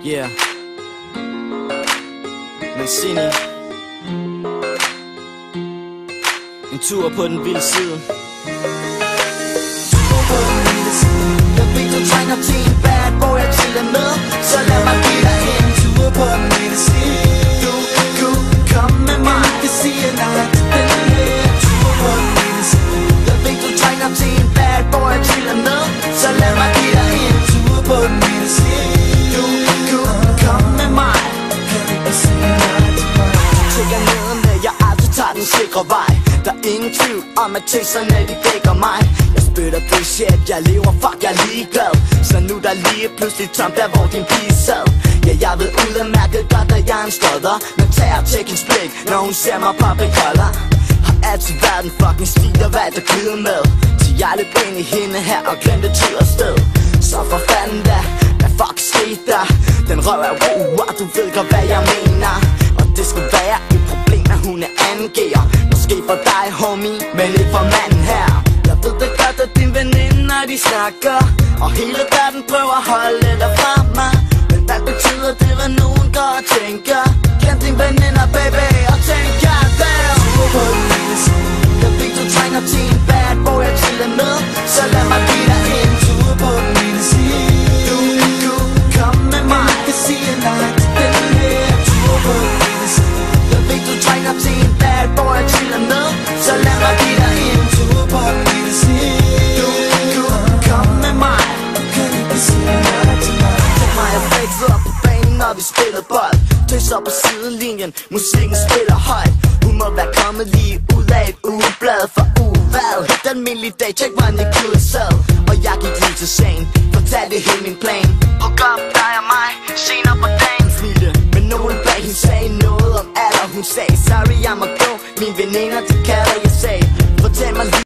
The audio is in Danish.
Yeah. Mancini. En tur på den vilde side. Tur på den vilde side. Jeg ved du trænger til en bad boy at chille med, så lad mig give dig en tur på den vilde side. Du kunne komme med mig, kan sige nej til den her tur på den vilde side. Jeg ved du trænger til en bad boy at chille med, så lad mig give dig en tur på den vilde side. Du kunne komme med mig, kan sige nej til mig. Tjekker ned med, jeg aldrig tager den sikre vej. Der er ingen tvivl om, at teksterne de dækker mig. Jeg spytter det shit, jeg lever, fuck, jeg er ligeglad. Så nu der lige pludselig tomt der, hvor din pige sad. Ja, jeg ved udmærket godt, at jeg er en stodder, men tager til hendes blik, når hun ser mig poppe kolder. Har altid været den fucking stil, og valgt at glide med, til jeg løb ind i hende her og glemte tid og sted. Så for fanden da, hvad fuck skete der? Den røv er og du ved godt, hvad jeg mener. Og det skulle være et problem, at hun er angiver. Måske for dig, homie, men ikke for manden her. Jeg ved det godt, at dine veninder, de snakker, og hele verden prøver at holde dig fra mig. Men hvad betyder det, hvad nogen går og tænker? Glem dine veninder, baby, og tænk jer der. Tur på den vilde side. Jeg ved du trænger til en bad boy at chille med, så lad mig give dig en tur på den vilde side. Du kunne komme med mig, kan sige nej til den her tur på den vilde side. Jeg ved du trænger til en bad boy at chille med, så lad mig give dig en tur på den vilde side. Du kunne komme med mig, kan sige nej til mig. Tænk mig at flexe op på banen, når vi spiller bold. Tøs op på sidelinjen, musikken spiller højt. Hun må være kommet lige ud af et ugeblad for ugevad. Helt almindelig dag, tjek mig en i sad. Og jeg gik lige til sagen, fortalte hele min plan. Hook op dig og mig, senere på dagen. Smilte, men nogen bag hende sagde noget om alder. Hun sagde, sorry jeg må gå, mine veninder de kalder, jeg sagde, fortæl mig lige.